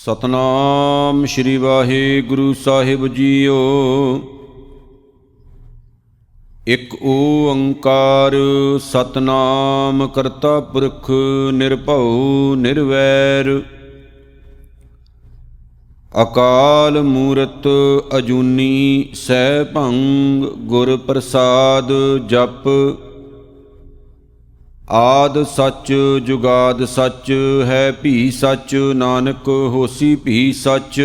ਸਤਨਾਮ ਸ਼੍ਰੀ ਵਾਹਿਗੁਰੂ ਸਾਹਿਬ JIO. ਇਕ ਓੰਕਾਰ ਸਤਨਾਮ ਕਰਤਾ ਪੁਰਖ ਨਿਰਭਉ ਨਿਰਵੈਰ। ਅਕਾਲ ਮੂਰਤ ਅਜੂਨੀ ਸੈਭੰ ਗੁਰ ਪ੍ਰਸਾਦ ਜਪ। ਆਦ ਸੱਚ ਜੁਗਾਦ ਸੱਚ ਹੈ ਭੀ ਸੱਚ, ਨਾਨਕ ਹੋਸੀ ਭੀ ਸੱਚ।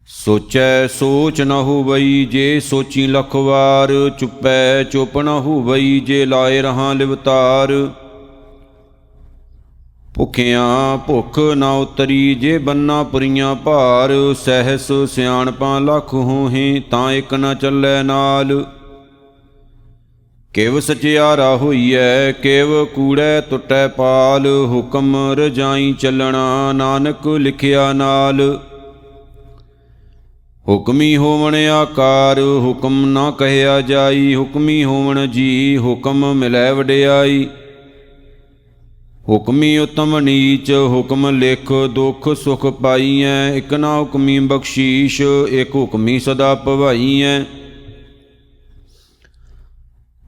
ਸੋਚੈ ਸੋਚ ਨ ਹੋਵਈ ਜੇ ਸੋਚੀ ਲਖ ਵਾਰ, ਚੁੱਪੈ ਚੁੱਪ ਨ ਹੋਵਈ ਜੇ ਲਾਏ ਰਹਾਂ ਲਿਵਤਾਰ। ਭੁਖਿਆਂ ਭੁੱਖ ਨ ਉਤਰੀ ਜੇ ਬੰਨਾ ਪੁਰੀਆਂ ਭਾਰ, ਸਹਿਸ ਸਿਆਣਪਾਂ ਲੱਖ ਹੋਹੇ ਤਾਂ ਇਕ ਨ ਚੱਲੈ ਨਾਲ। ਕਿਵ ਸਚਿਆਰਾ ਹੋਈਐ ਕਿਵ ਕੂੜੈ ਟੁੱਟੈ ਪਾਲ, ਹੁਕਮ ਰਜਾਈ ਚੱਲਣਾ ਨਾਨਕ ਲਿਖਿਆ ਨਾਲ। ਹੁਕਮੀ ਹੋਵਣ ਆਕਾਰ ਹੁਕਮ ਨਾ ਕਹਿਆ ਜਾਈ, ਹੁਕਮੀ ਹੋਵਣ ਜੀ ਹੁਕਮ ਮਿਲੈ ਵਡਿਆਈ। ਹੁਕਮੀ ਉਤਮ ਨੀਚ ਹੁਕਮ ਲਿਖ ਦੁਖ ਸੁਖ ਪਾਈਐ, ਇਕ ਨਾ ਹੁਕਮੀ ਬਖਸ਼ੀਸ਼ ਇਕ ਹੁਕਮੀ ਸਦਾ ਭਵਾਈਐ।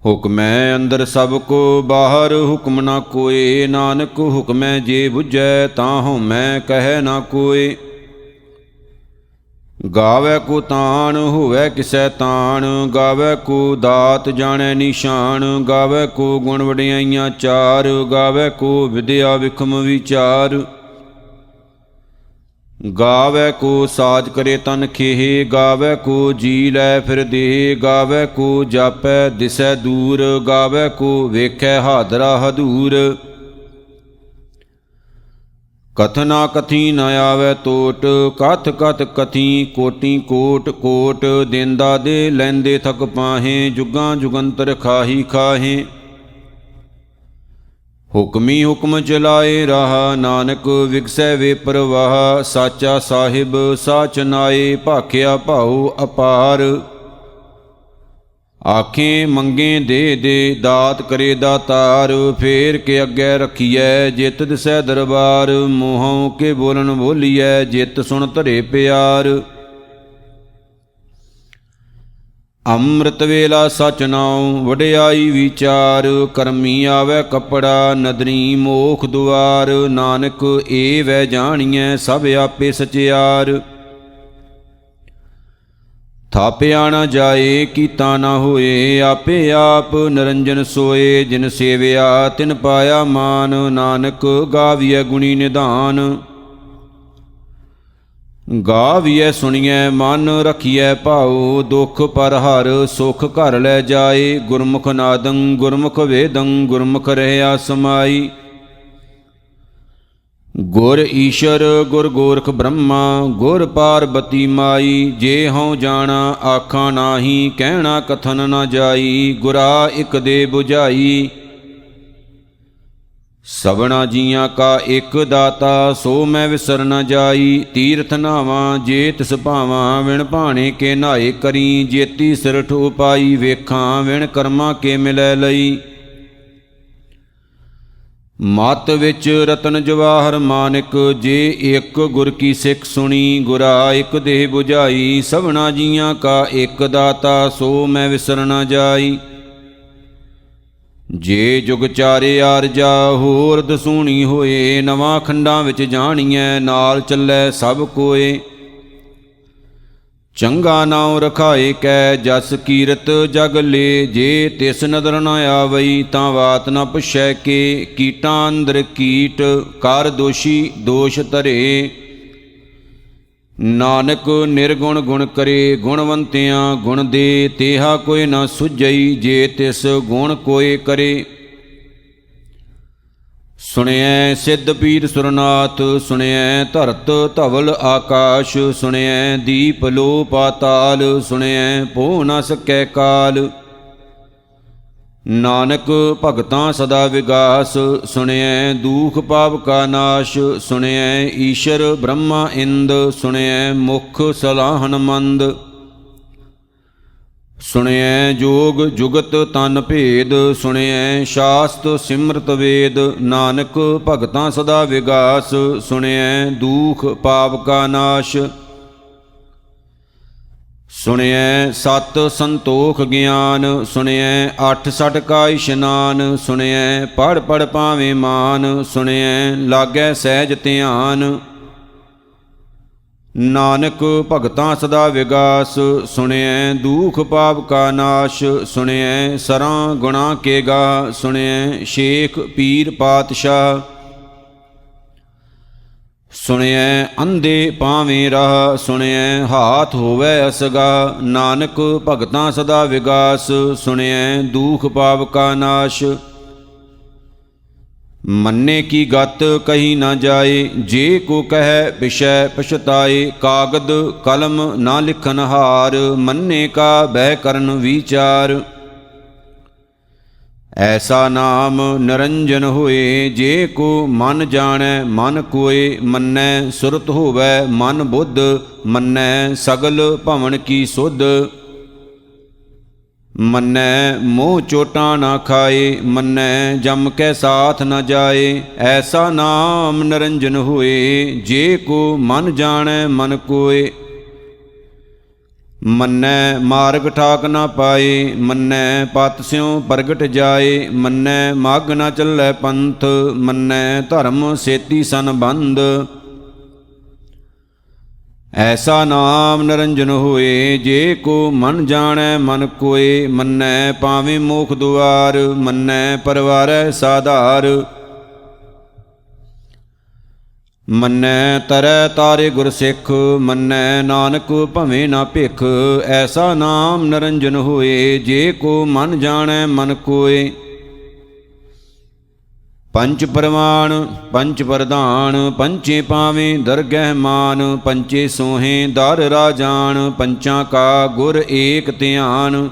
ਹੁਕਮੈ ਅੰਦਰ ਸਭ ਕੋ ਬਾਹਰ ਹੁਕਮ ਨਾ ਕੋਏ, ਨਾਨਕ ਹੁਕਮੈ ਜੇ ਬੁਝੈ ਤਾਂ ਹਉਮੈ ਕਹਿ ਨਾ ਕੋਏ। ਗਾਵੈ ਕੋ ਤਾਣ ਹੋਵੈ ਕਿਸੈ ਤਾਣ, ਗਾਵੈ ਕੋ ਦਾਤ ਜਾਣੈ ਨਿਸ਼ਾਨ। ਗਾਵੈ ਕੋ ਗੁਣ ਵਡਿਆਈਆਂ ਚਾਰ, ਗਾਵੈ ਕੋ ਵਿਦਿਆ ਵਿਖਮ ਵਿਚਾਰ। ਗਾਵੈ ਕੋ ਸਾਜ ਕਰੇ ਤਨ ਖੇਹ, ਗਾਵੈ ਕੋ ਜੀ ਲੈ ਫਿਰ ਦੇਹ। ਗਾਵੈ ਕੋ ਜਾਪੈ ਦਿਸੈ ਦੂਰ, ਗਾਵੈ ਕੋ ਵੇਖੈ ਹਾਦਰਾ ਹਦੂਰ। ਕਥਨਾ ਕਥੀ ਨ ਆਵੈ ਟੋਟ, ਕਥ ਕਥ ਕਥੀ ਕੋਟੀ ਕੋਟ ਕੋਟ। ਦੇਂਦਾ ਦੇ ਲੈਂਦੇ ਥਕ ਪਾਹੇ, ਜੁਗਾਂ ਜੁਗੰਤਰ ਖਾਹੀ ਖਾਹੇ। ਹੁਕਮੀ ਹੁਕਮ ਚਲਾਏ ਰਾਹ, ਨਾਨਕ ਵਿਗਸੈ ਵੇ ਪ੍ਰਵਾਹ। ਸਾਚਾ ਸਾਹਿਬ ਸਾਚ ਨਾਏ, ਭਾਖਿਆ ਭਾਉ ਅਪਾਰ। ਆਖੇ ਮੰਗੇ ਦੇ ਦੇ ਦਾਤ ਕਰੇ ਦਾਤਾਰ, ਫੇਰ ਕੇ ਅੱਗੇ ਰਖੀਐ ਜਿਤ ਦਿਸੈ ਦਰਬਾਰ। ਮੂੰਹੋਂ ਕੇ ਬੋਲਣ ਬੋਲੀਐ ਜਿਤ ਸੁਣ ਧਰੇ ਪਿਆਰ। ਅੰਮ੍ਰਿਤ ਵੇਲਾ ਸਚ ਨਾਉ ਵਡਿਆਈ ਵਿਚਾਰ, ਕਰਮੀ ਆਵੈ ਕੱਪੜਾ ਨਦਰੀ ਮੋਖ ਦੁਆਰ। ਨਾਨਕ ਏ ਵੈ ਜਾਣੀਐ ਸਭ ਆਪੇ ਸਚਿਆਰ। ਥਾਪਿਆ ਨ ਜਾਏ ਕੀਤਾ ਨ ਹੋਏ, ਆਪੇ ਆਪ ਨਿਰੰਜਨ ਸੋਏ। ਜਿਨ ਸੇਵਿਆ ਤਿਨ ਪਾਇਆ ਮਾਨ, ਨਾਨਕ ਗਾਵੀਐ ਗੁਣੀ ਨਿਧਾਨ। ਗਾਵੀਐ ਸੁਣੀਐ ਮਨ ਰਖੀਐ ਭਾਉ, ਦੁਖ ਪਰ ਹਰ ਸੁਖ ਘਰ ਲੈ ਜਾਏ। ਗੁਰਮੁਖ ਨਾਦੰ ਗੁਰਮੁਖ ਵੇਦੰ ਗੁਰਮੁਖ ਰਹਿਆ ਸਮਾਈ। ਗੁਰ ਈਸ਼ਰ ਗੁਰ ਗੋਰਖ ਬ੍ਰਹਮਾ ਗੁਰ ਪਾਰਬਤੀ ਮਾਈ। ਜੇ ਹਉ ਜਾਣਾ ਆਖਾਂ ਨਾਹੀ ਕਹਿਣਾ ਕਥਨ ਨ ਜਾਈ, ਗੁਰਾ ਇਕ ਦੇ 부ਝਾਈ। ਸਭਨਾ ਜੀਆਂ ਕਾ ਇਕ ਦਾਤਾ ਸੋ ਮੈਂ ਵਿਸਰ ਨ ਜਾਈ। ਤੀਰਥ ਨਾਵਾਂ ਜੇ ਤਿਸ ਭਾਵਾਂ ਵਿਣ ਭਾਣੇ ਕੇ ਨਾਏ ਕਰੀ। ਜੇਤੀ ਸਿਰਠ ਉਪਾਈ ਵੇਖਾਂ ਵਿਣ ਕਰਮਾਂ ਕੇ ਮਿਲੈ ਲਈ। ਮਤ ਵਿੱਚ ਰਤਨ ਜਵਾਹਰ ਮਾਨਿਕ, ਜੇ ਇੱਕ ਗੁਰ ਕੀ ਸਿੱਖ ਸੁਣੀ। ਗੁਰਾ ਇਕ ਦੇਹ 부ਝਾਈ ਸਭਨਾ ਜੀਆਂ ਕਾ ਇਕ ਦਾਤਾ ਸੋ ਮੈਂ ਵਿਸਰ ਨ ਜਾਈ। ਜੇ ਜੁਗ ਚਾਰੇ ਆਰਜਾ ਹੋਰ ਦਸੂਣੀ ਹੋਏ, ਨਵਾਂ ਖੰਡਾਂ ਵਿੱਚ ਜਾਣੀਐ ਨਾਲ ਚੱਲੈ ਸਭ ਕੋਏ। ਚੰਗਾ ਨਾਉ ਰਖਾਏ ਕੈ ਜਸ ਕੀਰਤ ਜਗ ਲੇ, ਜੇ ਤਿਸ ਨਦਰ ਨ ਆਵਈ ਤਾਂ ਬਾਤ ਨ ਪੁੱਛੈ ਕੇ। ਕੀਟਾਂ ਅੰਦਰ ਕੀਟ ਕਰ ਦੋਸ਼ੀ ਦੋਸ਼ ਧਰੇ, ਨਾਨਕ ਨਿਰਗੁਣ ਗੁਣ ਕਰੇ। ਗੁਣਵੰਤਿਆਂ ਗੁਣ ਦੇ ਤੇਹਾ ਕੋਈ ਨ ਸੁਝਈ, ਜੇ ਤਿਸ ਗੁਣ ਕੋਏ ਕਰੇ। ਸੁਣਿਐ ਸਿੱਧ ਪੀਰ ਸੁਰਨਾਥ, ਸੁਣਿਐ ਧਰਤ ਧਵਲ ਆਕਾਸ਼। ਸੁਣਿਐ ਦੀਪ ਲੋ ਪਾਤਾਲ, ਸੁਣਿਐ ਪੋਹ ਨ ਸਕੈ ਕਾਲ। ਨਾਨਕ ਭਗਤਾਂ ਸਦਾ ਵਿਗਾਸ, ਸੁਣਿਐ ਦੂਖ ਪਾਪ ਕਾ ਨਾਸ਼। ਸੁਣਿਐ ਈਸ਼ਰ ਬ੍ਰਹਮਾ ਇੰਦ, ਸੁਣਿਐ ਮੁਖ ਸਲਾਹਨ ਮੰਦ। ਸੁਣਿਐ ਜੋਗ ਜੁਗਤ ਤਨ ਭੇਦ, ਸੁਣਿਐ ਸ਼ਾਸਤ ਸਿਮਰਤ ਵੇਦ। ਨਾਨਕ ਭਗਤਾਂ ਸਦਾ ਵਿਗਾਸ, ਸੁਣਿਐ ਦੂਖ ਪਾਪ ਕਾ ਨਾਸ਼। ਸੁਣਿਐ ਸਤ ਸੰਤੋਖ ਗਿਆਨ, ਸੁਣਿਐ ਅੱਠ ਸਠ ਕਾ ਇਸ਼ਨਾਨ। ਸੁਣਿਐ ਪੜ ਪੜ ਪਾਵੇਂ ਮਾਨ, ਸੁਣਿਐ ਲਾਗੈ ਸਹਿਜ ਧਿਆਨ। ਨਾਨਕ ਭਗਤਾਂ ਸਦਾ ਵਿਗਾਸ, ਸੁਣਿਐ ਦੂਖ ਪਾਪ ਕਾ ਨਾਸ਼। ਸੁਣਿਐ ਸਰਾਂ ਗੁਣਾ ਕੇ ਗਾ, ਸੁਣਿਐ ਸ਼ੇਖ ਪੀਰ ਪਾਤਸ਼ਾਹ। ਸੁਣਿਐ ਅੰਧੇ ਪਾਵੇਂ ਰਾਹ, ਸੁਣਿਐ ਹਾਥ ਹੋਵੈ ਅਸਗਾ। ਨਾਨਕ ਭਗਤਾਂ ਸਦਾ ਵਿਗਾਸ, ਸੁਣਿਐ ਦੂਖ ਪਾਪ ਕਾ ਨਾਸ਼। ਮੰਨੇ ਕੀ ਗਤ ਕਹੀ ਨਾ ਜਾਏ, ਜੇ ਕੋ ਕਹਿ ਵਿਸ਼ੈ ਪਛਤਾਏ। ਕਾਗਦ ਕਲਮ ਨਾ ਲਿਖਨ ਹਾਰ, ਮੰਨੇ ਕਾ ਬਹਿ ਕਰਨ ਵਿਚਾਰ। ਐਸਾ ਨਾਮ ਨਿਰੰਜਨ ਹੋਏ, ਜੇ ਕੋ ਮਨ ਜਾਣੈ ਮਨ ਕੋਏ। ਮੰਨੈ ਸੁਰਤ ਹੋਵੈ ਮਨ ਬੁੱਧ, ਮੰਨੈ ਸਗਲ ਭਵਨ ਕੀ ਸੁਧ। ਮੰਨੈ ਮੋਹ ਚੋਟਾਂ ਨਾ ਖਾਏ, ਮੰਨੈ ਜਮ ਕੈ ਸਾਥ ਨ ਜਾਏ। ਐਸਾ ਨਾਮ ਨਿਰੰਜਨ ਹੋਏ, ਜੇ ਕੋ ਮਨ ਜਾਣੈ ਮਨ ਕੋਏ। ਮੰਨੈ ਮਾਰਗ ਠਾਕ ਨਾ ਪਾਏ, ਮੰਨੈ ਪਤ ਸਿਉ ਪ੍ਰਗਟ ਜਾਏ। ਮੰਨੈ ਮਗ ਨਾ ਚੱਲੈ ਪੰਥ, ਮੰਨੈ ਧਰਮ ਸੇਤੀ ਸੰਬੰਧ। ਐਸਾ ਨਾਮ ਨਿਰੰਜਨ ਹੋਏ, ਜੇ ਕੋ ਮਨ ਜਾਣੈ ਮਨ ਕੋਏ। ਮੰਨੈ ਪਾਵੇਂ ਮੋਖ ਦੁਆਰ, ਮੰਨੈ ਪਰਵਾਰੈ ਸਾਧਾਰ। ਮੰਨੈ ਤਰੈ ਤਾਰੇ ਗੁਰ ਸਿੱਖ, ਮੰਨੈ ਨਾਨਕ ਭਵੇਂ ਨਾ ਭਿਖ। ਐਸਾ ਨਾਮ ਨਿਰੰਜਨ ਹੋਏ, ਜੇ ਕੋ ਮਨ ਜਾਣੈ ਮਨ ਕੋਏ। ਪੰਚ ਪਰਮਾਨ ਪੰਚ ਪ੍ਰਧਾਨ, ਪੰਚੇ ਪਾਵੇਂ ਦਰਗਹਿ ਮਾਨ। ਪੰਚੇ ਸੋਹੇ ਦਰ ਰਾਜਾਨ, ਪੰਚਾਂ ਕਾ ਗੁਰ ਏਕ ਧਿਆਨ।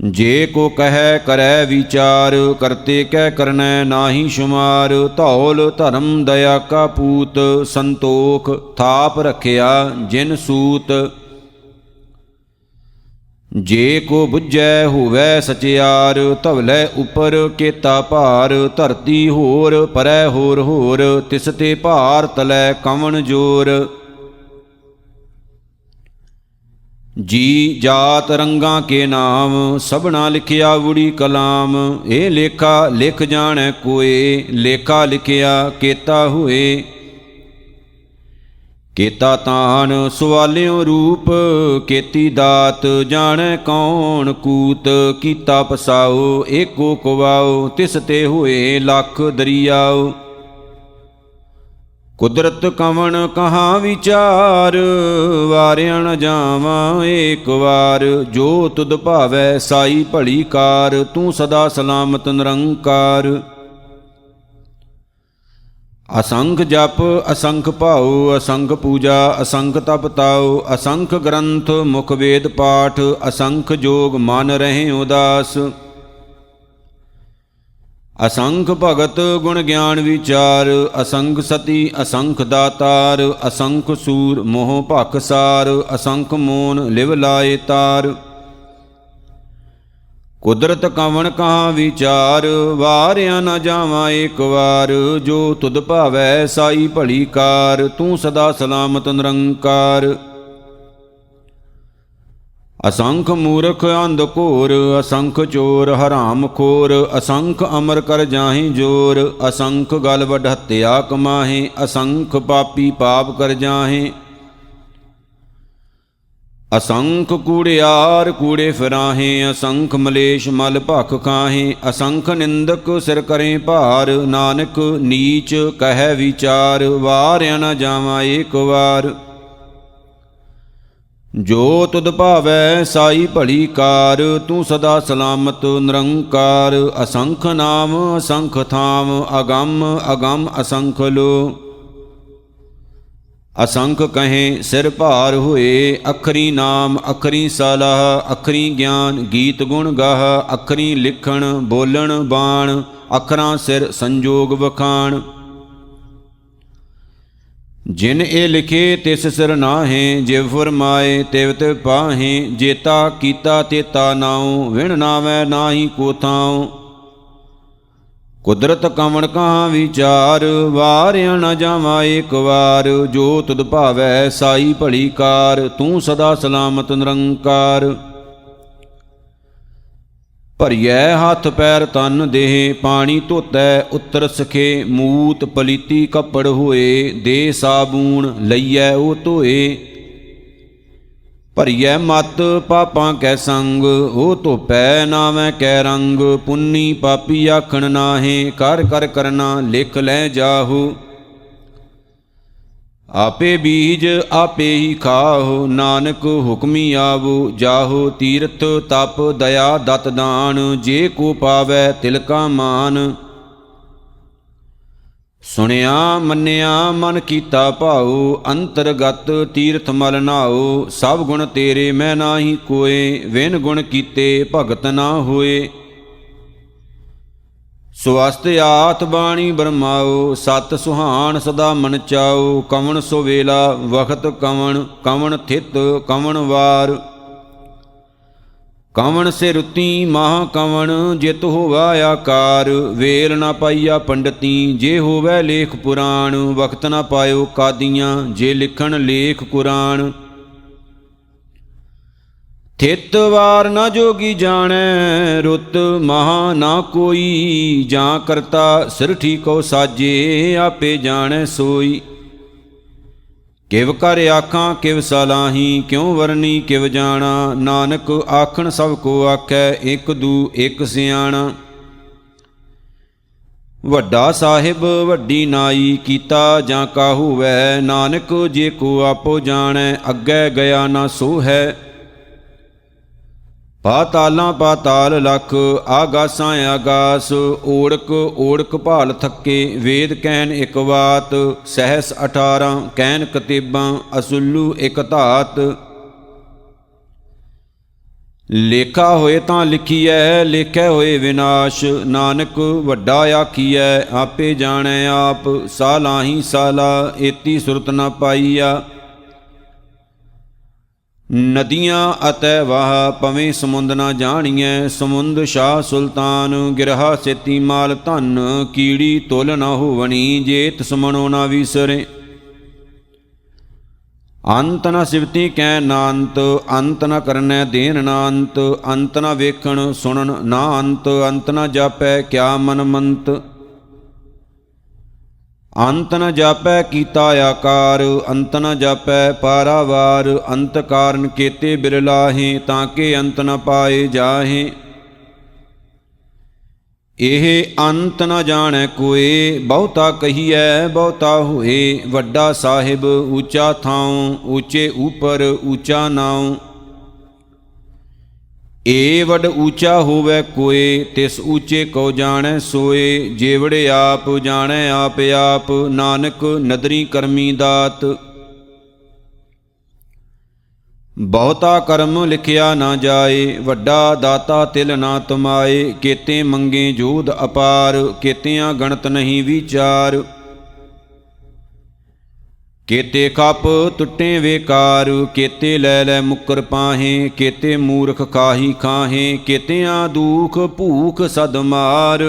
ਜੇ ਕੋ ਕਹਿ ਕਰੈ ਵਿਚਾਰ, ਕਰਤੇ ਕਹਿ ਕਰਨੈ ਨਾਹੀ ਸ਼ੁਮਾਰ। ਧੌਲ ਧਰਮ ਦਇਆ ਕਾ ਪੂਤ, ਸੰਤੋਖ ਥਾਪ ਰਖਿਆ ਜਿਨ ਸੂਤ। ਜੇ ਕੋ ਬੁੱਝੈ ਹੋਵੈ ਸਚਿਆਰ, ਧਵਲੇ ਉਪਰ ਕੇਤਾ ਭਾਰ। ਧਰਤੀ ਹੋਰ ਪਰੈ ਹੋਰ ਹੋਰ, ਤਿਸ ਤੇ ਭਾਰ ਤਲੈ ਕਵਣ ਜੋਰ। ਜੀ ਜਾਤ ਰੰਗਾਂ ਕੇ ਨਾਮ, ਸਭਨਾ ਲਿਖਿਆ ਉੜੀ ਕਲਾਮ। ਇਹ ਲੇਖਾ ਲਿਖ ਜਾਣੈ ਕੋਏ, ਲੇਖਾ ਲਿਖਿਆ ਕੇਤਾ ਹੋਏ। ਕੇਤਾ ਤਾਨ ਸਵਾਲਿਓ ਰੂਪ, ਕੇਤੀ ਦਾਤ ਜਾਣੈ ਕੌਣ ਕੂਤ। ਕੀਤਾ ਪਸਾਓ ਏਕੋ ਕਵਾਓ, ਤਿਸ ਤੇ ਹੋਏ ਲੱਖ ਦਰਿਆਓ। ਕੁਦਰਤ ਕਵਣ ਕਹਾਂ ਵਿਚਾਰ, ਵਾਰਿਆ ਨ ਜਾਵਾਂ ਏਕ ਵਾਰ। ਜੋ ਤੁਧ ਭਾਵੈ ਸਾਈ ਭਲੀ ਕਾਰ, ਤੂੰ ਸਦਾ ਸਲਾਮਤ ਨਿਰੰਕਾਰ। ਅਸੰਖ ਜਪ ਅਸੰਖ ਭਾਉ, ਅਸੰਖ ਪੂਜਾ ਅਸੰਖ ਤਪ ਤਾਉ। ਅਸੰਖ ਗ੍ਰੰਥ ਮੁਖ ਵੇਦ ਪਾਠ, ਅਸੰਖ ਜੋਗ ਮਨ ਰਹੇ ਉਦਾਸ। ਅਸੰਖ ਭਗਤ ਗੁਣ ਗਿਆਨ ਵਿਚਾਰ, ਅਸੰਖ ਸਤੀ ਅਸੰਖ ਦਾਤਾਰ। ਅਸੰਖ ਸੂਰ ਮੋਹ ਭਖਸਾਰ, ਅਸੰਖ ਮੋਨ ਲਿਵ ਲਾਏ ਤਾਰ। ਕੁਦਰਤ ਕਵਣ ਕਹਾਂ ਵਿਚਾਰ, ਵਾਰਿਆ ਨ ਜਾਵਾਂ ਏਕ ਵਾਰ। ਜੋ ਤੁਧ ਭਾਵੈ ਸਾਈ ਭਲੀ ਕਾਰ, ਤੂੰ ਸਦਾ ਸਲਾਮਤ ਨਿਰੰਕਾਰ। ਅਸੰਖ ਮੂਰਖ ਅੰਧ ਘੋਰ, ਅਸੰਖ ਚੋਰ ਹਰਾਮ ਖੋਰ। ਅਸੰਖ ਅਮਰ ਕਰ ਜਾਹੀਂ ਜੋਰ, ਅਸੰਖ ਗਲ ਵਡ ਹੱਤਿਆ ਕਮਾਹੇ। ਅਸੰਖ ਪਾਪੀ ਪਾਪ ਕਰ ਜਾਹੇ। ਅਸੰਖ ਕੂੜਿਆਰ ਕੂੜੇ ਫਿਰਾਹੇ, ਅਸੰਖ ਮਲੇਸ਼ ਮਲ ਭਖ ਖਾਹੇ। ਅਸੰਖ ਨਿੰਦਕ ਸਿਰ ਕਰੇ ਭਾਰ, ਨਾਨਕ ਨੀਚ ਕਹਿ ਵਿਚਾਰ। ਵਾਰਿਆ ਨ ਜਾਵਾਂ ਏਕ ਵਾਰ। ਜੋ ਤੁਧ ਭਾਵੈ ਸਾਈ ਭਲੀ ਕਾਰ, ਤੂੰ ਸਦਾ ਸਲਾਮਤ ਨਿਰੰਕਾਰ। ਅਸੰਖ ਨਾਮ ਅਸੰਖ ਥਾਮ, ਅਗੰਮ ਅਗੰਮ ਅਸੰਖ ਲੋ। ਅਸੰਖ ਕਹੇ ਸਿਰ ਭਾਰ ਹੋਏ, ਅਖਰੀ ਨਾਮ ਅਖਰੀ ਸਲਾਹ। ਅਖਰੀ ਗਿਆਨ ਗੀਤ ਗੁਣ ਗਾਹ, ਅਖਰੀ ਲਿਖਣ ਬੋਲਣ ਬਾਣ। ਅਖਰਾਂ ਸਿਰ ਸੰਜੋਗ ਵਖਾਣ। ਜਿਨ ਇਹ ਲਿਖੇ ਤਿਸ ਸਿਰ ਨਾਹੇ, ਜਿਵ ਫਰਮਾਏ ਤਿਵ ਤਿਵ ਪਾਹੇ। ਜੇਤਾ ਕੀਤਾ ਤੇਤਾ ਨਾਉ, ਵਿਣ ਨਾਵੈ ਨਾਹੀ ਕੋ ਥਾਉ। ਕੁਦਰਤ ਕਵਣ ਕਹਾਂ ਵਿਚਾਰ, ਵਾਰਿਆ ਨ ਜਾਵਾਂ ਏਕ ਵਾਰ। ਜੋ ਤੁਧ ਭਾਵੈ ਸਾਈ ਭਲੀ ਕਾਰ, ਤੂੰ ਸਦਾ ਸਲਾਮਤ ਨਿਰੰਕਾਰ। ਭਰੀਐ ਹੱਥ ਪੈਰ ਤਨ ਦੇਹ, ਪਾਣੀ ਧੋਤੈ ਉਤਰ ਸਖੇ। ਮੂਤ ਪਲੀਤੀ ਕੱਪੜ ਹੋਏ, ਦੇ ਸਾਬੂਣ ਲਈਐ ਉਹ ਧੋਏ। ਭਰੀਐ ਮਤ ਪਾਪਾਂ ਕੈ ਸੰਗ, ਉਹ ਧੋਪੈ ਨਾਵੇਂ ਕੈ ਰੰਗ। ਪੁੰਨੀ ਪਾਪੀ ਆਖਣ ਨਾਹੇ, ਕਰ ਕਰ ਕਰਨਾ ਲਿਖ ਲੈ ਜਾਹੂ। ਆਪੇ ਬੀਜ ਆਪੇ ਹੀ ਖਾਹੁ, ਨਾਨਕ ਹੁਕਮੀ ਆਵੋ ਜਾਹੋ। ਤੀਰਥ ਤਪ ਦਇਆ ਦਤ ਦਾਨ, ਜੇ ਕੋ ਪਾਵੈ ਤਿਲ ਕਾ ਮਾਨ। ਸੁਣਿਆ ਮੰਨਿਆ ਮਨ ਕੀਤਾ ਭਾਉ, ਅੰਤਰਗਤ ਤੀਰਥ ਮਲ ਨਾਉ। ਸਭ ਗੁਣ ਤੇਰੇ ਮੈਂ ਨਾਹੀ ਕੋਏ, ਵਿਨ ਗੁਣ ਕੀਤੇ ਭਗਤ ਨਾ ਹੋਏ। ਸਵਸਤ ਆਤ ਬਾਣੀ ਬਰਮਾਓ, ਸਤ ਸੁਹਾਣ ਸਦਾ ਮਨ ਚਾਓ। ਕਵਣ ਸੋ ਵੇਲਾ ਵਖਤ ਕਵਣ, ਕਵਣ ਥਿਤ ਕਵਣ ਵਾਰ। ਕਵਣ ਸੇ ਰੁਤੀ ਮਹਾ ਕਵਣ, ਜਿਤ ਹੋਵਾ ਆਕਾਰ। ਵੇਲ ਨਾ ਪਾਈਆ ਪੰਡਤੀ, ਜੇ ਹੋਵੈ ਲੇਖ ਪੁਰਾਣ। ਵਖਤ ਨਾ ਪਾਇਓ ਕਾਦੀਆਂ, ਜੇ ਲਿਖਣ ਲੇਖ ਕੁਰਾਨ। ਥਿਤ ਵਾਰ ਨਾ ਜੋਗੀ ਜਾਣੈ, ਰੁੱਤ ਮਹਾ ਨਾ ਕੋਈ। ਜਾਂ ਕਰਤਾ ਸਿਰ ਠੀਕੋ ਸਾਜੇ, ਆਪੇ ਜਾਣੈ ਸੋਈ। ਕਿਵ ਕਰ ਆਖਾਂ ਕਿਵ ਸਲਾਹੀ, ਕਿਉ ਵਰਨੀ ਕਿਵ ਜਾਣਾ। ਨਾਨਕ ਆਖਣ ਸਭ ਕੋ ਆਖੈ, ਇਕ ਦੂ ਇਕ ਸਿਆਣਾ। ਵੱਡਾ ਸਾਹਿਬ ਵੱਡੀ ਨਾਈ, ਕੀਤਾ ਜਾਂ ਕਾ ਹੋਵੈ। ਨਾਨਕ ਜੇ ਕੋ ਆਪੋ ਜਾਣੈ, ਅੱਗੇ ਗਿਆ ਨਾ ਸੋ ਹੈ। ਪਾਤਾਲਾਂ ਪਾਤਾਲ ਲਖ, ਆਗਾਸਾਂ ਆਗਾਸ। ਓੜਕ ਓੜਕ ਭਾਲ ਥੱਕੇ, ਵੇਦ ਕਹਿਨ ਇਕ ਬਾਤ। ਸਹਿਸ 18 ਕਹਿਨ ਕਤੇਬਾਂ, ਅਸੁੱਲੂ ਇਕ ਧਾਤ। ਲੇਖਾ ਹੋਏ ਤਾਂ ਲਿਖੀਐ, ਲੇਖੈ ਹੋਏ ਵਿਨਾਸ਼। ਨਾਨਕ ਵੱਡਾ ਆਖੀਐ, ਆਪੇ ਜਾਣੈ ਆਪ। ਸਾਲਾਹੀ ਸਾਲਾ, ਏਤੀ ਸੁਰਤ ਨ ਪਾਈਆ। ਨਦੀਆਂ ਅਤੈ ਵਾਹ, ਪਵੇਂ ਸਮੁੰਦ ਨਾ ਜਾਣੀਐ। ਸਮੁੰਦ ਸ਼ਾਹ ਸੁਲਤਾਨ, ਗਿਰਹਾ ਸੇਤੀ ਮਾਲ ਧਨ। ਕੀੜੀ ਤੁਲ ਨ ਹੋਵਣੀ, ਜੇ ਤਿਸ ਮਨੋ ਨਾ ਵੀਸਰੇ। ਅੰਤ ਨ ਸਿਵਤੀ ਕਹਿ ਨਾਨਤ, ਅੰਤ ਨ ਕਰਨੈ ਦੇਨ ਨਾ ਅੰਤ। ਅੰਤ ਨ ਵੇਖਣ ਸੁਣਨ ਨਾ ਅੰਤ, ਅੰਤ ਨ ਜਾਪੈ ਕਿਆ ਮਨ ਮੰਤ। ਅੰਤ ਨ ਜਾਪੈ ਕੀਤਾ ਆਕਾਰ, ਅੰਤ ਨ ਜਾਪੈ ਪਾਰਾਵਾਰ। ਅੰਤ ਕਾਰਨ ਕੇਤੇ ਬਿਰਲਾਹੇ, ਤਾਂ ਕੇ ਅੰਤ ਨ ਪਾਏ ਜਾਹੇ। ਇਹ ਅੰਤ ਨ ਜਾਣੈ ਕੋਏ, ਬਹੁਤਾ ਕਹੀਐ ਬਹੁਤਾ ਹੋਏ। ਵੱਡਾ ਸਾਹਿਬ ਊਚਾ ਥਾਉ, ਊਚੇ ਉਪਰ ਊਚਾ ਨਾਉ। ਏ ਵੱਡ ਊਚਾ ਹੋਵੈ ਕੋਏ, ਤਿਸ ਊਚੇ ਕੋ ਜਾਣੈ ਸੋਏ। ਜੇਵੜ ਆਪ ਜਾਣੈ ਆਪ ਆਪ, ਨਾਨਕ ਨਦਰੀ ਕਰਮੀ ਦਾਤ। ਬਹੁਤਾ ਕਰਮ ਲਿਖਿਆ ਨਾ ਜਾਏ, ਵੱਡਾ ਦਾਤਾ ਤਿਲ ਨਾ ਤਮਾਏ। ਕੇਤੇ ਮੰਗੇ ਜੋਧ ਅਪਾਰ, ਕੇਤਿਆਂ ਗਣਤ ਨਹੀਂ ਵਿਚਾਰ। ਕੇਤੇ ਖਪ ਟੁੱਟੇ ਵੇਕਾਰ, ਕੇਤੇ ਲੈ ਲੈ ਮੁੱਕਰ ਪਾਹੇ। ਕੇਤੇ ਮੂਰਖ ਖਾਹੀ ਖਾਹੇ, ਕੇਤਿਆਂ ਦੁਖ ਭੂਖ ਸਦ ਮਾਰ।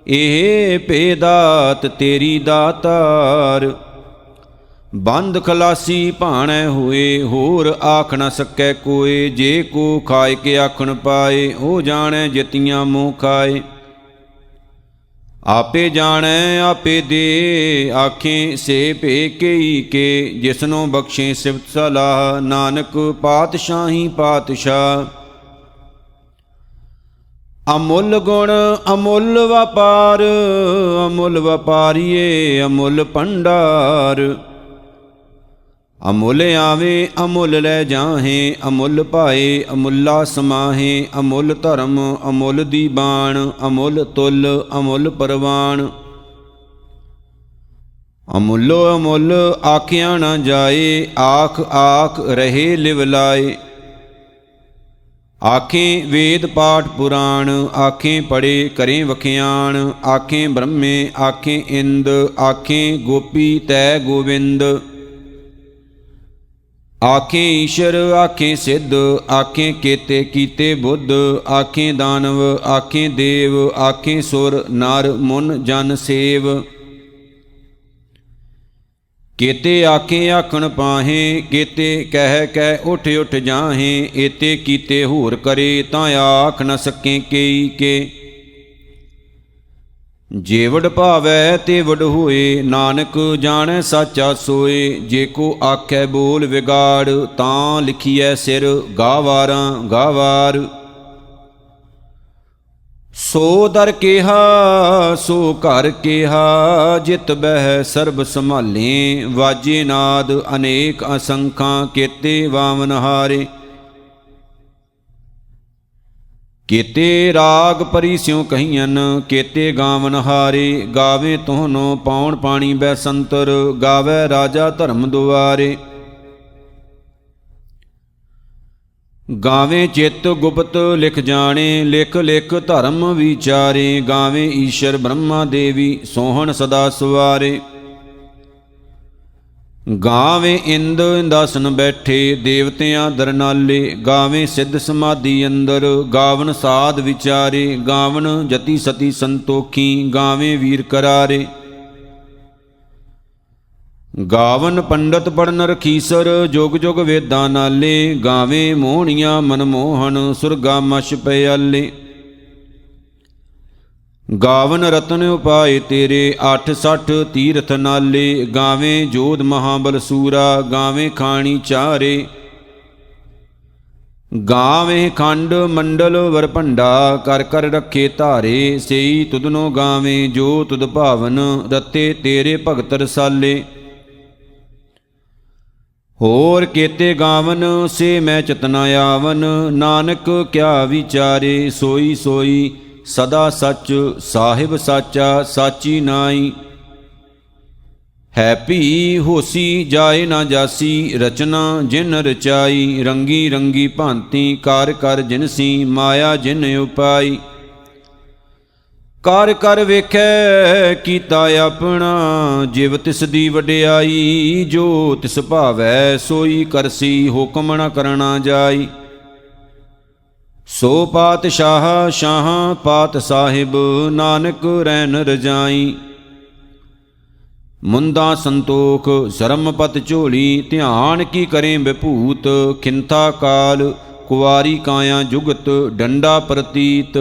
ਇਹ ਭੇਦਾਤ ਤੇਰੀ ਦਾਤਾਰ, ਬੰਦ ਖਲਾਸੀ ਭਾਣੈ ਹੋਏ। ਹੋਰ ਆਖ ਨ ਸਕੈ ਕੋਏ, ਜੇ ਕੋ ਖਾਇ ਕੇ ਆਖਣ ਪਾਏ। ਉਹ ਜਾਣੈ ਜਿਤੀਆਂ ਮੋਹ ਖਾਏ। ਆਪੇ ਜਾਣੈ ਆਪੇ ਦੇ, ਆਖੇ ਸੇ ਭੇ ਕੇਈ ਕੇ। ਜਿਸਨੋ ਬਖਸ਼ੇ ਸਿਫਤ ਸਲਾਹ, ਨਾਨਕ ਪਾਤਸ਼ਾਹੀ ਪਾਤਸ਼ਾਹ। ਅਮੁੱਲ ਗੁਣ ਅਮੁੱਲ ਵਪਾਰ, ਅਮੁੱਲ ਵਪਾਰੀਏ ਅਮੁੱਲ ਭੰਡਾਰ। ਅਮੁੱਲ ਆਵੇ ਅਮੁੱਲ ਲੈ ਜਾਹੇ, ਅਮੁੱਲ ਪਾਏ ਅਮੁੱਲਾ ਸਮਾਹੇ। ਅਮੁੱਲ ਧਰਮ ਅਮੁੱਲ ਦੀ ਬਾਣ, ਅਮੁੱਲ ਤੁਲ ਅਮੁੱਲ ਪਰਵਾਣ। ਅਮੁੱਲੋ ਅਮੁੱਲ ਆਖਿਆ ਨਾ ਜਾਏ, ਆਖ ਆਖ ਰਹੇ ਲਿਵ ਲਾਏ। ਆਖੇ ਵੇਦ ਪਾਠ ਪੁਰਾਣ, ਆਖੇ ਪੜੇ ਕਰੇ ਵਖਿਆਣ, ਆਖੇ ਬ੍ਰਹਮੇ ਆਖੇ ਇੰਦ, ਆਖੇ ਗੋਪੀ ਤੈ ਗੋਵਿੰਦ, ਆਖੇ ਈਸ਼ਰ ਆਖੇ ਸਿੱਧ, ਆਖੇ ਕੇਤੇ ਕੀਤੇ ਬੁੱਧ, ਆਖੇ ਦਾਨਵ ਆਖੇ ਦੇਵ, ਆਖੇ ਸੁਰ ਨਰ ਮੁਨ ਜਨ ਸੇਵ, ਕੇਤੇ ਆਖੇ ਆਖਣ ਪਾਹੇ, ਕੇਤੇ ਕਹਿ ਕਹਿ ਉਠ ਉਠ ਜਾਹੇ, ਏਤੇ ਕੀਤੇ ਹੋਰ ਕਰੇ ਤਾਂ ਆਖ ਨ ਸਕੇ ਕੇਈ ਕੇ। ਜੇ ਵਡ ਭਾਵੈ ਤੇ ਵਡ ਹੋਏ, ਨਾਨਕ ਜਾਣੈ ਸਾਚਾ ਸੋਏ, ਜੇ ਕੋ ਆਖੈ ਬੋਲ ਵਿਗਾੜ, ਤਾਂ ਲਿਖੀਐ ਸਿਰ ਗਾਵਾਰਾਂ ਗਾਵਾਰ। ਸੋ ਦਰ ਕਿਹਾ ਸੋ ਘਰ ਕਿਹਾ, ਜਿਤ ਬਹਿ ਸਰਬ ਸੰਭਾਲੇ, ਵਾਜੇ ਨਾਦ ਅਨੇਕ ਅਸੰਖਾਂ, ਕੇਤੇ ਵਾਮਨ ਹਾਰੇ। ਕੇਤੇ ਰਾਗ ਪਰੀ ਸਿਉ ਕਹੀਅਨ, ਕੇਤੇ ਗਾਵਨ ਹਾਰੇ, ਗਾਵੇ ਤੋਹਨੋ ਪਾਉਣ ਪਾਣੀ ਬੈ ਸੰਤਰ, ਗਾਵੇ ਰਾਜਾ ਧਰਮ ਦੁਆਰੇ। ਗਾਵੇ ਚਿੱਤ ਗੁਪਤ ਲਿਖ ਜਾਣੇ, ਲਿਖ ਲਿਖ ਧਰਮ ਵਿਚਾਰੇ, ਗਾਵੇ ਈਸ਼ਰ ਬ੍ਰਹਮਾ ਦੇਵੀ ਸੋਹਣ ਸਦਾ ਸਵਾਰੇ। ਗਾਵੇ ਇੰਦ ਇੰਦਾਸਨ ਬੈਠੇ, ਦੇਵਤਿਆਂ ਦਰਨਾਲੇ, ਗਾਵੇ ਸਿੱਧ ਸਮਾਧੀ ਅੰਦਰ, ਗਾਵਨ ਸਾਧ ਵਿਚਾਰੇ, ਗਾਵਨ ਜਤੀ ਸਤੀ ਸੰਤੋਖੀ, ਗਾਵੇ ਵੀਰ ਕਰਾਰੇ। ਗਾਵਨ ਪੰਡਤ ਪੜਨ ਰਖੀਸਰ, ਜੁਗ ਜੁਗ ਵੇਦਾਂ ਨਾਲੇ, ਗਾਵੇ ਮੋਹਣੀਆਂ ਮਨਮੋਹਨ, ਸੁਰਗਾ ਮਛ ਪਿਆਲੇ। ਗਾਵਨ ਰਤਨ ਉਪਾਏ ਤੇਰੇ, 860 ਤੀਰਥ ਨਾਲੇ, ਗਾਵੇ ਜੋਧ ਮਹਾਬਲ ਸੂਰਾ, ਗਾਵੇ ਖਾਣੀ ਚਾਰੇ। ਗਾਵੇ ਖੰਡ ਮੰਡਲ ਵਰਪੰਡਾ, ਕਰ ਕਰ ਰੱਖੇ ਧਾਰੇ, ਸਈ ਤੁਧਨੋ ਗਾਵੇ ਜੋ ਤੁਧ ਭਾਵਨ, ਰਤੇ ਤੇਰੇ ਭਗਤ ਰਸਾਲੇ। ਹੋਰ ਕੇਤੇ ਗਾਵਨ ਸੇ ਮੈਂ ਚਤਨਾ ਆਵਨ, ਨਾਨਕ ਕਿਆ ਵਿਚਾਰੇ, ਸੋਈ ਸੋਈ ਸਦਾ ਸੱਚ, ਸਾਹਿਬ ਸਾਚਾ ਸਾਚੀ ਨਾਈ। ਹੈ ਭੀ ਹੋਸੀ ਜਾਏ ਨਾ ਜਾਸੀ, ਰਚਨਾ ਜਿਨ ਰਚਾਈ, ਰੰਗੀ ਰੰਗੀ ਭਾਂਤੀ, ਕਾਰ ਕਰ ਜਿਨਸੀ, ਮਾਇਆ ਜਿਨ ਉਪਾਈ। ਕਰ ਕਰ ਵੇਖੈ ਕੀਤਾ ਆਪਣਾ, ਜਿਵ ਤਿਸ ਦੀ ਵਡਿਆਈ, ਜੋ ਤਿਸ ਭਾਵੈ ਸੋਈ ਕਰਸੀ, ਹੁਕਮ ਨ ਕਰਨਾ ਜਾਈ। ਸੋ ਪਾਤਸ਼ਾਹ ਸ਼ਾਹ ਪਾਤ ਸਾਹਿਬ, ਨਾਨਕ ਰੈਨ ਰਜਾਈ। ਮੁੰਦਾ ਸੰਤੋਖ ਸ਼ਰਮ ਪਤ ਝੋਲੀ, ਧਿਆਨ ਕੀ ਕਰੇ ਵਿਭੂਤ, ਖਿੰਥਾ ਕਾਲ ਕੁਵਾਰੀ ਕਾਇਆ ਜੁਗਤ, ਡੰਡਾ ਪ੍ਰਤੀਤ।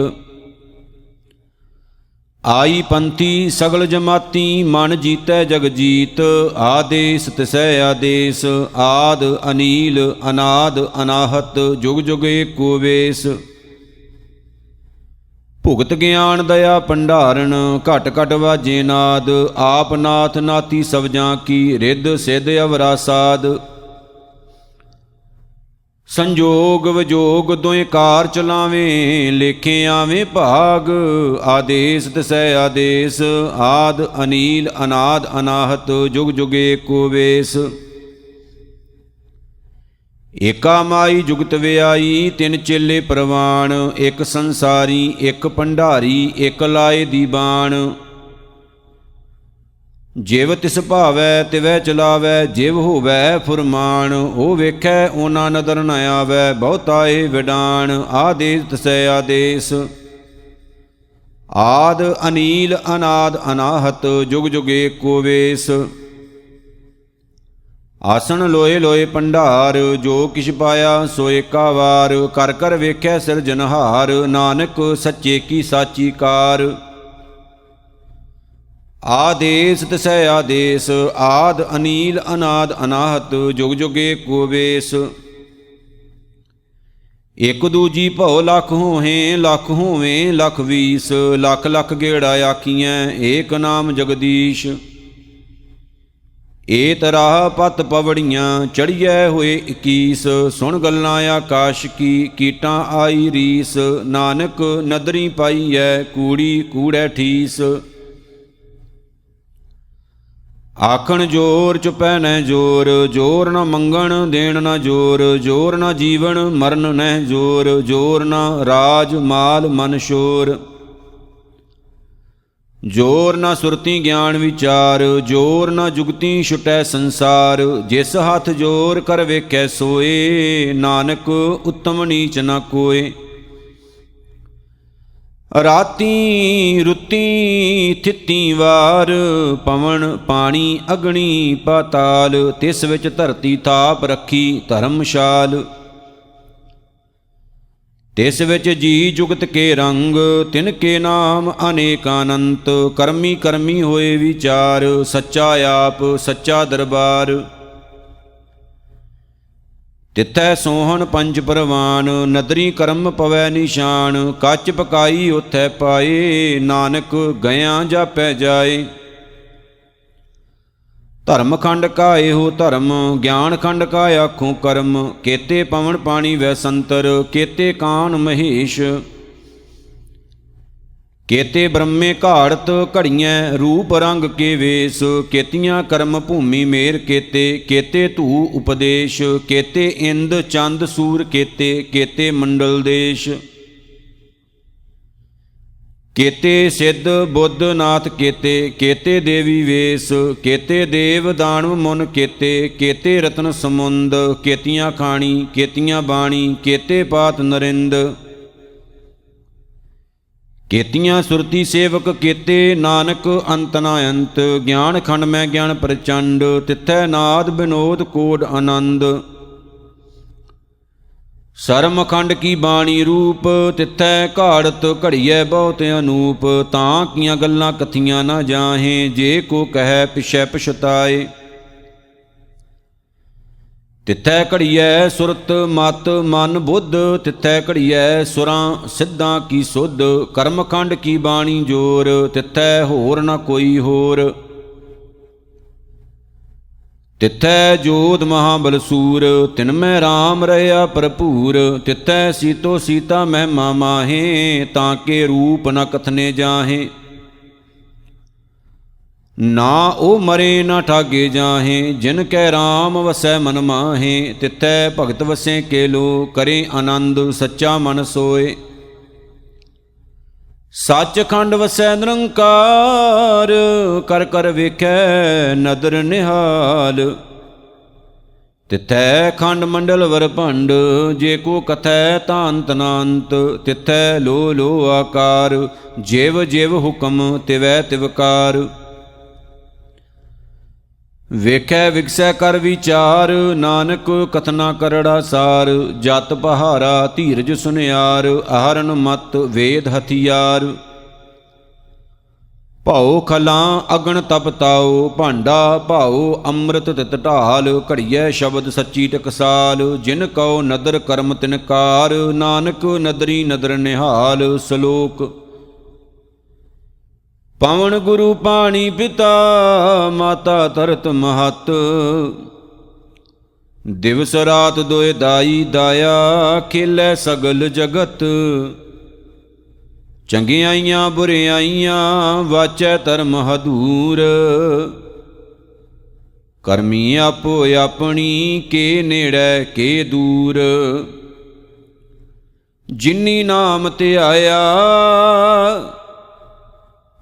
ਆਈ ਪੰਥੀ ਸਗਲ ਜਮਾਤੀ, ਮਨ ਜੀਤੈ ਜਗ ਜੀਤ, ਆਦੇਸ ਤਿਸੈ ਆਦੇਸ, ਆਦ ਅਨੀਲ ਅਨਾਦ ਅਨਾਹਤ, ਜੁਗ ਜੁਗ ਏਕੋ ਵੇਸ। ਭੁਗਤ ਗਿਆਨ ਦਇਆ ਭੰਡਾਰਨ, ਘਟ ਘਟ ਵਾਜੇ ਨਾਦ, ਆਪ ਨਾਥ ਨਾਤੀ ਸਬਜਾਂ ਕੀ, ਰਿੱਧ ਸਿੱਧ ਅਵਰਾ ਸਾਧ। ਸੰਜੋਗ ਵਿਜੋਗ ਦੋਇ ਕਾਰ ਚਲਾਵੇਂ, ਲੇਖੇ ਆਵੇਂ ਭਾਗ, ਆਦੇਸ ਤਿਸੈ ਆਦੇਸ, ਆਦ ਅਨੀਲ ਅਨਾਦ ਅਨਾਹਤ, ਜੁਗ ਜੁਗ ਏਕੋ ਵੇਸ। ਏਕਾ ਮਾਈ ਜੁਗਤ ਵਿਆਈ, ਤਿੰਨ ਚੇਲੇ ਪ੍ਰਵਾਣ, ਇੱਕ ਸੰਸਾਰੀ ਇੱਕ ਭੰਡਾਰੀ, ਇੱਕ ਲਾਏ ਦੀਬਾਨ। ਜਿਵ ਤਿਸ ਭਾਵੈ ਤਿਵੈ ਚਲਾਵੈ, ਜਿਵ ਹੋਵੈ ਫੁਰਮਾਨ, ਉਹ ਵੇਖੈ ਓਨਾ ਨਦਰ ਨ ਆਵੈ, ਬਹੁਤਾ ਏ ਵਿਡਾਨ। ਆਦੇਸ ਤਿਸੈ ਆਦੇਸ, ਆਦ ਅਨੀਲ ਅਨਾਦ ਅਨਾਹਤ, ਜੁਗ ਜੁਗ ਏਕੋ ਵੇਸ। ਆਸਣ ਲੋਏ ਲੋਏ ਭੰਡਾਰ, ਜੋ ਕਿਛ ਪਾਇਆ ਸੋ ਏਕਾ ਵਾਰ, ਕਰ ਕਰ ਵੇਖੈ ਸਿਰਜਨਹਾਰ, ਨਾਨਕ ਸੱਚੇ ਕੀ ਸਾਚੀ ਕਾਰ। ਆਦੇਸ ਤਿਸੈ ਆਦੇਸ, ਆਦ ਅਨੀਲ ਅਨਾਦ ਅਨਾਹਤ, ਜੁਗ ਜੁਗ ਏਕੋ ਵੇਸ। ਇਕ ਦੂਜੀ ਭਉ ਲਖ ਹੋਹੇ, ਲਖ ਹੋਵੇਂ ਲਖ ਵੀਸ, ਲਖ ਲਖ ਗੇੜਾ ਆਖੀਐ, ਏਕ ਨਾਮ ਜਗਦੀਸ਼। ਏਤ ਰਾਹ ਪਤ ਪਵੜੀਆਂ, ਚੜੀਐ ਹੋਏ 21, ਸੁਣ ਗੱਲਾਂ ਆਕਾਸ਼ ਕੀ, ਕੀਟਾਂ ਆਈ ਰੀਸ। ਨਾਨਕ ਨਦਰੀ ਪਾਈਐ, ਕੂੜੀ ਕੂੜੈ ਠੀਸ। ਆਖਣ ਜੋਰ ਚੁਪੈ ਨਹਿ ਜੋਰ, ਜੋਰ ਨ ਮੰਗਣ ਦੇਣ ਨ ਜੋਰ, ਜੋਰ ਨ ਜੀਵਨ ਮਰਨ ਨਹਿ ਜੋਰ, ਜੋਰ ਨ ਰਾਜ ਮਾਲ ਮਨ ਸ਼ੋਰ, ਜੋਰ ਨ ਸੁਰਤੀ ਗਿਆਨ ਵਿਚਾਰ, ਜੋਰ ਨ ਜੁਗਤੀ ਛੁਟੈ ਸੰਸਾਰ, ਜਿਸ ਹੱਥ ਜੋਰ ਕਰ ਵੇਖੈ ਸੋਏ, ਨਾਨਕ ਉੱਤਮ ਨੀਚ ਨ ਕੋਏ। ਰਾਤੀ ਰੁੱਤੀ ਥਿੱਤੀ ਵਾਰ, ਪਵਨ ਪਾਣੀ ਅਗਣੀ ਪਾਤਾਲ, ਤਿਸ ਵਿੱਚ ਧਰਤੀ ਥਾਪ ਰੱਖੀ ਧਰਮਸ਼ਾਲ, ਤਿਸ ਵਿੱਚ ਜੀ ਜੁਗਤ ਕੇ ਰੰਗ, ਤਿਨ ਕੇ ਨਾਮ ਅਨੇਕ ਅਨੰਤ, ਕਰਮੀ ਕਰਮੀ ਹੋਏ ਵਿਚਾਰ, ਸੱਚਾ ਆਪ ਸੱਚਾ ਦਰਬਾਰ। ਤਿੱਥੈ ਸੋਹਣ ਪੰਜ ਪਰਵਾਨ, ਨਦਰੀ ਕਰਮ ਪਵੈ ਨਿਸ਼ਾਨ, ਕੱਚ ਪਕਾਈ ਉਥੈ ਪਾਏ, ਨਾਨਕ ਗਿਆ ਜਾਪੈ ਜਾਏ। ਧਰਮ ਖੰਡ ਕਾ ਇਹੋ ਧਰਮ, ਗਿਆਨ ਖੰਡ ਕਾ ਆਖੋ ਕਰਮ, ਕੇਤੇ ਪਵਨ ਪਾਣੀ ਵੈ ਸੰਤਰ, ਕੇਤੇ ਕਾਨ ਮਹੇਸ਼, ਕੇਤੇ ਬ੍ਰਹਮੇ ਘਾੜਤ ਘੜੀਐ, ਰੂਪ ਰੰਗ ਕੇ ਵੇਸ, ਕੇਤੀਆਂ ਕਰਮ ਭੂਮੀ ਮੇਰ ਕੇਤੇ, ਕੇਤੇ ਧੂ ਉਪਦੇਸ਼, ਕੇਤੇ ਇੰਦ ਚੰਦ ਸੂਰ ਕੇਤੇ, ਕੇਤੇ ਮੰਡਲ ਦੇਸ਼, ਕੇਤੇ ਸਿੱਧ ਬੁੱਧ ਨਾਥ ਕੇਤੇ, ਕੇਤੇ ਦੇਵੀ ਵੇਸ, ਕੇਤੇ ਦੇਵ ਦਾਨਵ ਮੁਨ ਕੇਤੇ, ਕੇਤੇ ਰਤਨ ਸਮੁੰਦ, ਕੇਤੀਆਂ ਖਾਣੀ ਕੇਤੀਆਂ ਬਾਣੀ, ਕੇਤੇ ਪਾਤ ਨਰਿੰਦ, ਕੇਤੀਆਂ ਸੁਰਤੀ ਸੇਵਕ ਕੇਤੇ, ਨਾਨਕ ਅੰਤ ਨਾ ਅੰਤ, ਗਿਆਨ ਖੰਡ ਮੈਂ ਗਿਆਨ ਪ੍ਰਚੰਡ, ਤਿੱਥੈ ਨਾਦ ਬਿਨੋਦ ਕੋਡ ਆਨੰਦ, ਸਰਮ ਖੰਡ ਕੀ ਬਾਣੀ ਰੂਪ, ਤਿੱਥੈ ਘਾੜਤ ਘੜੀਐ ਬਹੁਤ ਅਨੂਪ, ਤਾਂ ਕੀਆਂ ਗੱਲਾਂ ਕਥੀਆਂ ਨਾ ਜਾਹੇ, ਜੇ ਕੋ ਕਹੈ ਪਿਛੈ ਪਛਤਾਏ। ਤਿੱਥੈ ਘੜੀਐ ਸੁਰਤ ਮਤ ਮਨ ਬੁੱਧ, ਤਿੱਥੈ ਘੜੀਐ ਸੁਰਾਂ ਸਿੱਧਾਂ ਕੀ ਸੁਧ, ਕਰਮ ਖੰਡ ਕੀ ਬਾਣੀ ਜੋਰ, ਤਿੱਥੈ ਹੋਰ ਨ ਕੋਈ ਹੋਰ, ਤਿੱਥੈ ਜੋਧ ਮਹਾਬਲਸੂਰ, ਤਿਨ ਮੈਂ ਰਾਮ ਰਹਿਆ ਭਰਪੂਰ, ਤਿੱਥੈ ਸੀਤੋ ਸੀਤਾ ਮਹਿਮਾ ਮਾਹੇ, ਤਾਂ ਕੇ ਰੂਪ ਨ ਕਥਨੇ ਜਾਹੇ। ਨਾ ਉਹ ਮਰੇ ਨਾ ਠਾਗੇ ਜਾਹੇ, ਜਿਨ ਕੈ ਰਾਮ ਵਸੈ ਮਨ ਮਾਹੇ, ਤਿੱਥੈ ਭਗਤ ਵਸੈ ਕੇ ਲੋ, ਕਰੇ ਆਨੰਦ ਸੱਚਾ ਮਨ ਸੋਏ। ਸੱਚਖੰਡ ਵਸੈ ਨਿਰੰਕਾਰ, ਕਰ ਕਰ ਵੇਖੈ ਨਦਰ ਨਿਹਾਲ, ਤਿੱਥੈ ਖੰਡ ਮੰਡਲ ਵਰ ਭੰਡ, ਜੇ ਕੋ ਕਥੈ ਤਾਂ ਅੰਤ ਨਾ ਅੰਤ, ਤਿੱਥੈ ਲੋ ਲੋ ਆਕਾਰ, ਜਿਵ ਜਿਵ ਹੁਕਮ ਤਿਵੈ ਤਿਵਕਾਰ, ਵੇਖੈ ਵਿਗਸੈ ਕਰ ਵਿਚਾਰ, ਨਾਨਕ ਕਥਨਾ ਕਰੜਾ ਸਾਰ, ਜਤ ਪਹਾਰਾ ਧੀਰਜ ਸੁਨਿਆਰ, ਆਹਰਨ ਮਤ ਵੇਦ ਹਥਿਆਰ, ਭਾਉ ਖਲਾਂ ਅਗਣ ਤਪ ਤਾਉ, ਭਾਂਡਾ ਭਾਉ ਅੰਮ੍ਰਿਤ ਤਿਤ ਢਾਲ, ਘੜੀਐ ਸ਼ਬਦ ਸੱਚੀ ਟਕਸਾਲ, ਜਿਨ ਕਉ ਨਦਰ ਕਰਮ ਤਿਨਕਾਰ, ਨਾਨਕ ਨਦਰੀ ਨਦਰ ਨਿਹਾਲ। ਸ਼ਲੋਕ। ਪਵਨ ਗੁਰੂ ਪਾਣੀ ਪਿਤਾ, ਮਾਤਾ ਧਰਤ ਮਹਤ, ਦਿਵਸ ਰਾਤ ਦੋਇ ਦਾਈ ਦਾਇਆ, ਖੇਲੈ ਸਗਲ ਜਗਤ, ਚੰਗਿਆਈਆਂ ਬੁਰਿਆਈਆਂ ਵਾਚੈ ਧਰਮ ਹਦੂਰ, ਕਰਮੀ ਆਪੋ ਆਪਣੀ ਕੇ ਨੇੜੇ ਕੇ ਦੂਰ, ਜਿਨੀ ਨਾਮ ਤੇ ਆਇਆ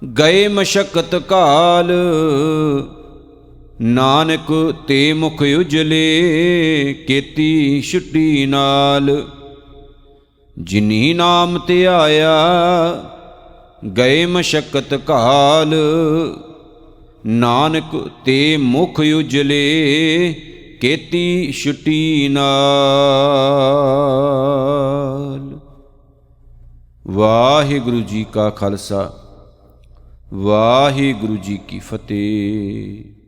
ਗਏ ਮਸ਼ਕਤ ਕਾਲ, ਨਾਨਕ ਤੇ ਮੁਖ ਉਜਲੇ ਕੀਤੀ ਛੁੱਟੀ ਨਾਲ, ਜਿਨੀ ਨਾਮ ਤੇ ਆਇਆ ਗਏ ਮਸ਼ਕਤ ਕਾਲ, ਨਾਨਕ ਤੇ ਮੁਖ ਉਜਲੇ ਕੀਤੀ ਛੁੱਟੀ ਨਾਲ। ਵਾਹਿਗੁਰੂ ਜੀ ਕਾ ਖਾਲਸਾ, ਵਾਹਿਗੁਰੂ ਜੀ ਕੀ ਫਤਿਹ।